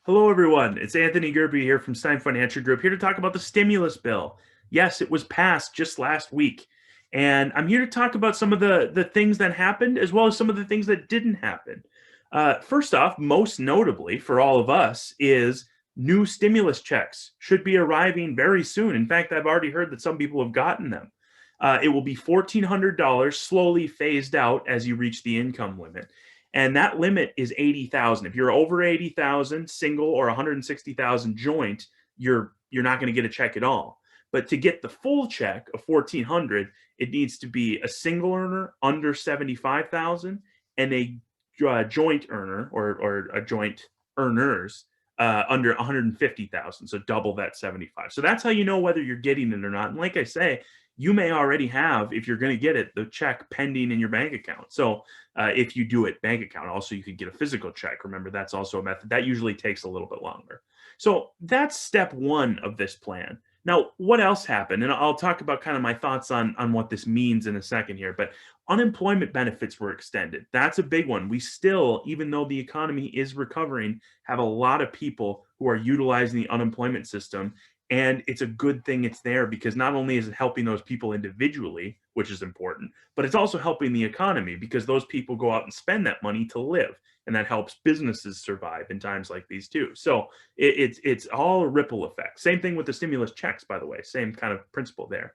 Hello, everyone. It's Anthony Gerby here from Stein Financial Group, here to talk about the stimulus bill. Yes, it was passed just last week. And I'm here to talk about some of the things that happened, as well as some of the things that didn't happen. First off, most notably for all of us, is new stimulus checks should be arriving very soon. In fact, I've already heard that some people have gotten them. It will be $1,400, slowly phased out as you reach the income limit, and that limit is 80,000. If you're over 80,000 single or 160,000 joint, you're not going to get a check at all. But to get the full check of 1,400, it needs to be a single earner under 75,000 and a joint earner or a joint earners under 150,000, so double that 75. So that's how you know whether you're getting it or not. And like I say, you may already have, if you're going to get it, the check pending in your bank account. So if you do it bank account, also you could get a physical check. Remember, that's also a method that usually takes a little bit longer. So that's step one of this plan. Now, what else happened? And I'll talk about kind of my thoughts on what this means in a second here. But unemployment benefits were extended. That's a big one. We still, even though the economy is recovering, have a lot of people who are utilizing the unemployment system. And it's a good thing it's there, because not only is it helping those people individually, which is important, but it's also helping the economy, because those people go out and spend that money to live. And that helps businesses survive in times like these too. So it's all a ripple effect. Same thing with the stimulus checks, by the way. Same kind of principle there.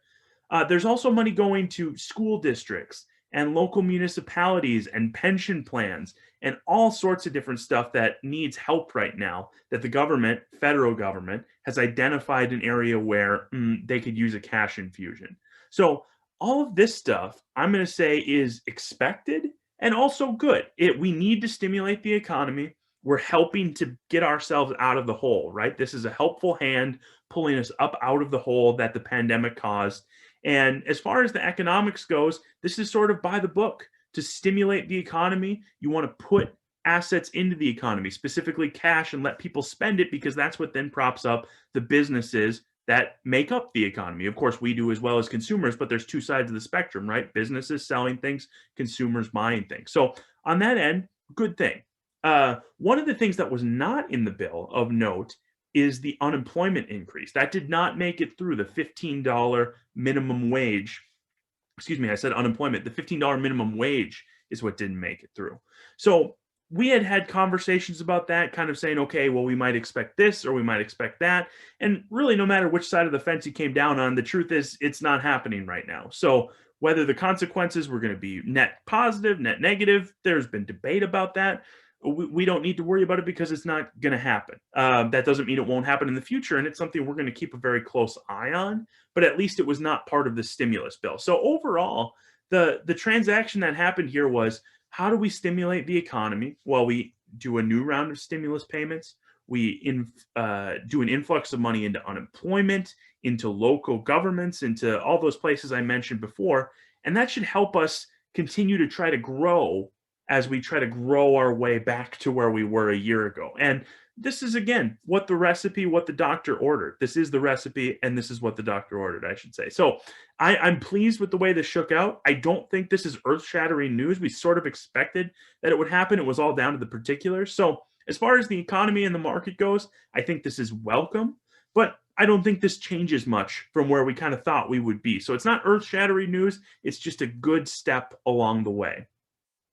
There's also money going to school districts and local municipalities and pension plans and all sorts of different stuff that needs help right now, that the government, federal government, has identified an area where they could use a cash infusion. So all of this stuff, I'm going to say, is expected and also good. We need to stimulate the economy. We're helping to get ourselves out of the hole, right? This is a helpful hand pulling us up out of the hole that the pandemic caused. And as far as the economics goes, this is sort of by the book. To stimulate the economy, you want to put assets into the economy, specifically cash, and let people spend it, because that's what then props up the businesses that make up the economy. Of course, we do as well as consumers, but there's two sides of the spectrum, right? Businesses selling things, consumers buying things. So on that end, good thing. One of the things that was not in the bill of note is the unemployment increase. That did not make it through. The $15 minimum wage. Excuse me, I said unemployment. The $15 minimum wage is what didn't make it through. So we had conversations about that, kind of saying, okay, well, we might expect this or we might expect that. And really, no matter which side of the fence you came down on, the truth is it's not happening right now. So whether the consequences were going to be net positive, net negative, there's been debate about that. We don't need to worry about it, because it's not going to happen. That doesn't mean it won't happen in the future, and it's something we're going to keep a very close eye on. But at least it was not part of the stimulus bill. So overall, the transaction that happened here was, how do we stimulate the economy? Well, we do a new round of stimulus payments. We do an influx of money into unemployment, into local governments, into all those places I mentioned before, and that should help us continue to try to grow as we try to grow our way back to where we were a year ago. And this is, again, what the doctor ordered. This is the recipe, and this is what the doctor ordered, I should say. So I'm pleased with the way this shook out. I don't think this is earth-shattering news. We sort of expected that it would happen. It was all down to the particulars. So as far as the economy and the market goes, I think this is welcome, but I don't think this changes much from where we kind of thought we would be. So it's not earth-shattering news. It's just a good step along the way.